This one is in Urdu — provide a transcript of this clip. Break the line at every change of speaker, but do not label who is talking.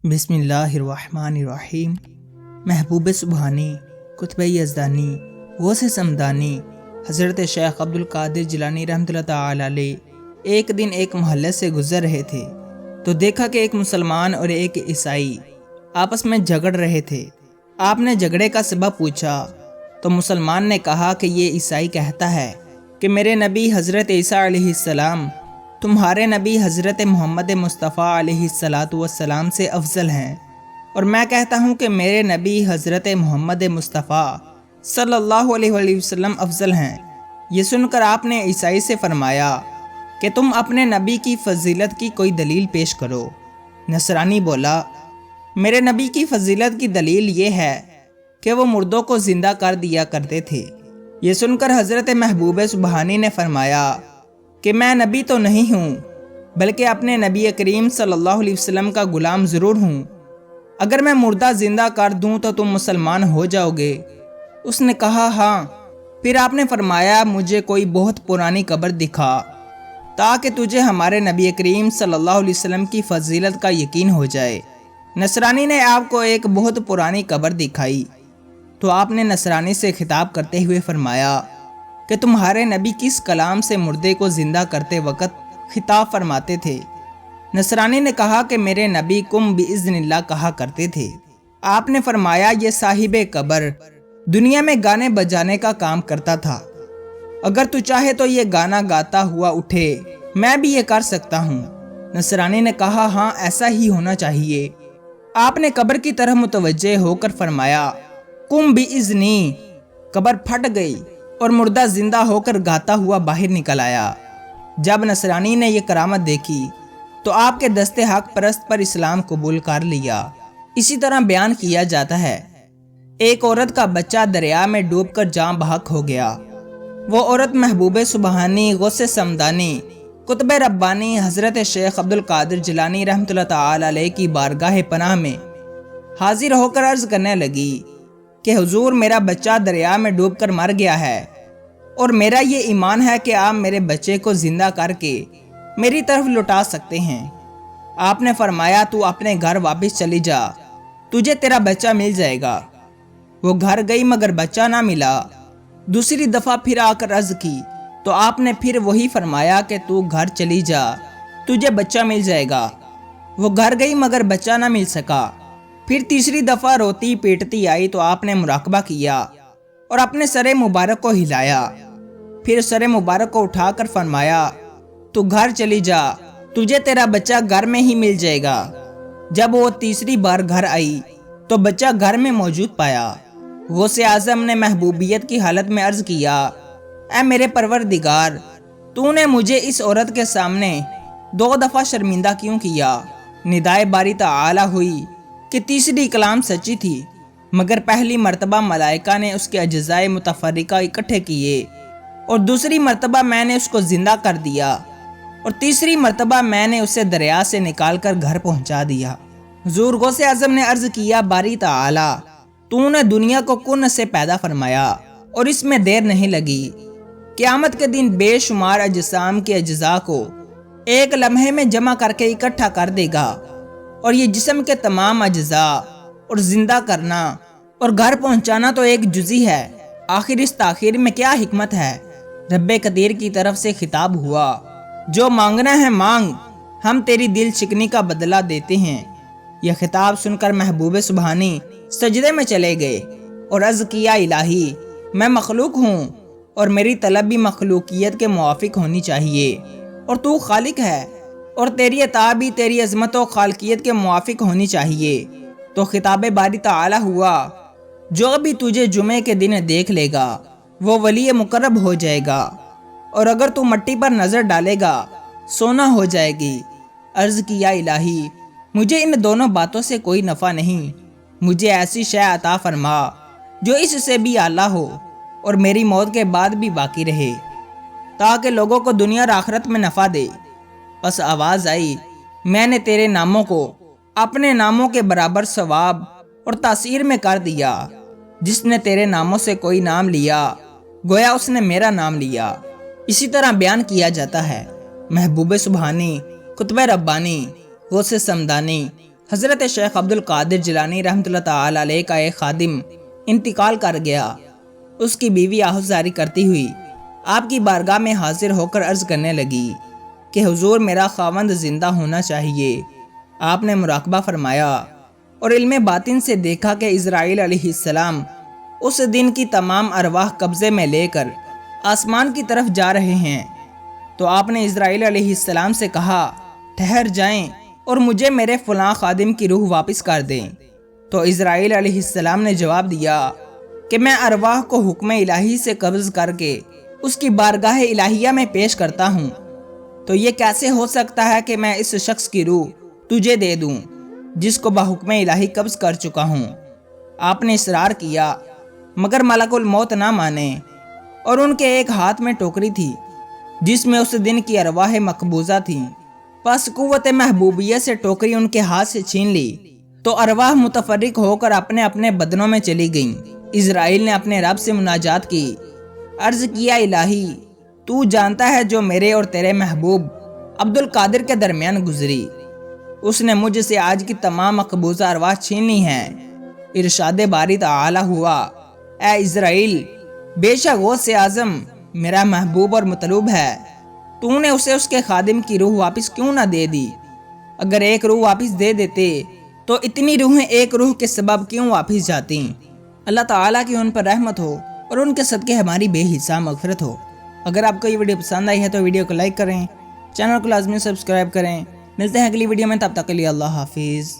بسم اللہ الرحمن الرحیم۔ محبوب سبحانی، قطب یزدانی، غوث سمدانی حضرت شیخ عبدالقادر جیلانی رحمۃ اللہ تعالی علیہ ایک دن ایک محلے سے گزر رہے تھے تو دیکھا کہ ایک مسلمان اور ایک عیسائی آپس میں جھگڑ رہے تھے۔ آپ نے جھگڑے کا سبب پوچھا تو مسلمان نے کہا کہ یہ عیسائی کہتا ہے کہ میرے نبی حضرت عیسیٰ علیہ السلام تمہارے نبی حضرت محمد مصطفیٰ علیہ السلام سے افضل ہیں، اور میں کہتا ہوں کہ میرے نبی حضرت محمد مصطفیٰ صلی اللہ علیہ وآلہ وسلم افضل ہیں۔ یہ سن کر آپ نے عیسائی سے فرمایا کہ تم اپنے نبی کی فضیلت کی کوئی دلیل پیش کرو۔ نصرانی بولا، میرے نبی کی فضیلت کی دلیل یہ ہے کہ وہ مردوں کو زندہ کر دیا کرتے تھے۔ یہ سن کر حضرت محبوب سبحانی نے فرمایا کہ میں نبی تو نہیں ہوں، بلکہ اپنے نبی کریم صلی اللہ علیہ وسلم کا غلام ضرور ہوں۔ اگر میں مردہ زندہ کر دوں تو تم مسلمان ہو جاؤ گے؟ اس نے کہا ہاں۔ پھر آپ نے فرمایا مجھے کوئی بہت پرانی قبر دکھا تاکہ تجھے ہمارے نبی کریم صلی اللہ علیہ وسلم کی فضیلت کا یقین ہو جائے۔ نصرانی نے آپ کو ایک بہت پرانی قبر دکھائی تو آپ نے نصرانی سے خطاب کرتے ہوئے فرمایا کہ تمہارے نبی کس کلام سے مردے کو زندہ کرتے وقت خطاب فرماتے تھے؟ نصرانی نے کہا کہ میرے نبی کم باذن اللہ کہا کرتے تھے۔ آپ نے فرمایا یہ صاحب قبر دنیا میں گانے بجانے کا کام کرتا تھا، اگر تو چاہے تو یہ گانا گاتا ہوا اٹھے، میں بھی یہ کر سکتا ہوں۔ نصرانی نے کہا ہاں ایسا ہی ہونا چاہیے۔ آپ نے قبر کی طرف متوجہ ہو کر فرمایا کم باذنی۔ قبر پھٹ گئی اور مردہ زندہ ہو کر گاتا ہوا باہر نکل آیا۔ جب نصرانی نے یہ کرامت دیکھی تو آپ کے دست حق پرست پر اسلام قبول کر لیا۔ اسی طرح بیان کیا جاتا ہے ایک عورت کا بچہ دریا میں ڈوب کر جاں بحق ہو گیا۔ وہ عورت محبوب سبحانی، غوث سمدانی، قطب ربانی حضرت شیخ عبدالقادر جیلانی رحمۃ اللہ تعالی علیہ کی بارگاہ پناہ میں حاضر ہو کر عرض کرنے لگی کہ حضور میرا بچہ دریا میں ڈوب کر مر گیا ہے، اور میرا یہ ایمان ہے کہ آپ میرے بچے کو زندہ کر کے میری طرف لوٹا سکتے ہیں۔ آپ نے فرمایا تو اپنے گھر واپس چلی جا، تجھے تیرا بچہ مل جائے گا۔ وہ گھر گئی مگر بچہ نہ ملا۔ دوسری دفعہ پھر آ کر عرض کی تو آپ نے پھر وہی فرمایا کہ تو گھر چلی جا، تجھے بچہ مل جائے گا۔ وہ گھر گئی مگر بچہ نہ مل سکا۔ پھر تیسری دفعہ روتی پیٹتی آئی تو آپ نے مراقبہ کیا اور اپنے سر مبارک کو ہلایا، پھر سر مبارک کو اٹھا کر فرمایا تو گھر چلی جا، تجھے تیرا بچہ گھر میں ہی مل جائے گا۔ جب وہ تیسری بار گھر آئی تو بچہ گھر میں موجود پایا۔ غوث اعظم نے محبوبیت کی حالت میں عرض کیا اے میرے پروردگار، تو نے مجھے اس عورت کے سامنے 2 دفعہ شرمندہ کیوں کیا؟ ندائے باری تعالی ہوئی کہ تیسری کلام سچی تھی، مگر پہلی مرتبہ ملائکہ نے اس کے اجزائے متفرقہ اکٹھے کیے، اور دوسری مرتبہ میں نے اس کو زندہ کر دیا، اور تیسری مرتبہ میں نے اسے دریا سے نکال کر گھر پہنچا دیا۔ حضور غوث اعظم نے عرض کیا باری تعالی، تو نے دنیا کو کن سے پیدا فرمایا اور اس میں دیر نہیں لگی۔ قیامت کے دن بے شمار اجسام کے اجزاء کو ایک لمحے میں جمع کر کے اکٹھا کر دے گا، اور یہ جسم کے تمام اجزاء اور زندہ کرنا اور گھر پہنچانا تو ایک جزی ہے، آخر اس تاخیر میں کیا حکمت ہے؟ رب قدیر کی طرف سے خطاب ہوا جو مانگنا ہے مانگ، ہم تیری دل شکنی کا بدلہ دیتے ہیں۔ یہ خطاب سن کر محبوب سبحانی سجدے میں چلے گئے اور عرض کیا الہی میں مخلوق ہوں اور میری طلب بھی مخلوقیت کے موافق ہونی چاہیے، اور تو خالق ہے اور تیری عطا بھی تیری عظمت و خالقیت کے موافق ہونی چاہیے۔ تو خطاب باری تعالی ہوا جو بھی تجھے جمعے کے دن دیکھ لے گا وہ ولی مقرب ہو جائے گا، اور اگر تو مٹی پر نظر ڈالے گا سونا ہو جائے گی۔ عرض کیا الہی مجھے ان دونوں باتوں سے کوئی نفع نہیں، مجھے ایسی شے عطا فرما جو اس سے بھی اعلیٰ ہو اور میری موت کے بعد بھی باقی رہے، تاکہ لوگوں کو دنیا اور آخرت میں نفع دے۔ پس آواز آئی میں نے تیرے ناموں کو اپنے ناموں کے برابر ثواب اور تاثیر میں کر دیا، جس نے تیرے ناموں سے کوئی نام لیا گویا اس نے میرا نام لیا۔ اسی طرح بیان کیا جاتا ہے محبوب سبحانی، قطب ربانی، غوث سمدانی حضرت شیخ عبد القادر جیلانی رحمۃ اللہ تعالی علیہ کا ایک خادم انتقال کر گیا۔ اس کی بیوی آہوزاری کرتی ہوئی آپ کی بارگاہ میں حاضر ہو کر عرض کرنے لگی کہ حضور میرا خاوند زندہ ہونا چاہیے۔ آپ نے مراقبہ فرمایا اور علم باطن سے دیکھا کہ اسرائیل علیہ السلام اس دن کی تمام ارواح قبضے میں لے کر آسمان کی طرف جا رہے ہیں۔ تو آپ نے اسرائیل علیہ السلام سے کہا ٹھہر جائیں اور مجھے میرے فلاں خادم کی روح واپس کر دیں۔ تو اسرائیل علیہ السلام نے جواب دیا کہ میں ارواح کو حکم الہی سے قبض کر کے اس کی بارگاہ الہیہ میں پیش کرتا ہوں، تو یہ کیسے ہو سکتا ہے کہ میں اس شخص کی روح تجھے دے دوں جس کو بحکم الہی قبض کر چکا ہوں۔ آپ نے اصرار کیا مگر ملک الموت نہ مانے، اور ان کے ایک ہاتھ میں ٹوکری تھی جس میں اس دن کی ارواح مقبوضہ تھیں۔ پس قوت محبوبیت سے ٹوکری ان کے ہاتھ سے چھین لی تو ارواح متفرق ہو کر اپنے اپنے بدنوں میں چلی گئیں۔ اسرائیل نے اپنے رب سے مناجات کی، عرض کیا الہی تو جانتا ہے جو میرے اور تیرے محبوب عبد القادر کے درمیان گزری، اس نے مجھ سے آج کی تمام مقبوضہ ارواح چھینی ہیں۔ ارشاد باری تعالی ہوا اے اسرائیل بے شک غوث اعظم میرا محبوب اور مطلوب ہے، تو نے اسے اس کے خادم کی روح واپس کیوں نہ دے دی؟ اگر ایک روح واپس دے دیتے تو اتنی روحیں ایک روح کے سبب کیوں واپس جاتی؟ اللہ تعالیٰ کی ان پر رحمت ہو اور ان کے صدقے ہماری بے حساب مغفرت ہو۔ اگر آپ کو یہ ویڈیو پسند آئی ہے تو ویڈیو کو لائک کریں، چینل کو لازمی سبسکرائب کریں۔ ملتے ہیں اگلی ویڈیو میں، تب تک کے لیے اللہ حافظ۔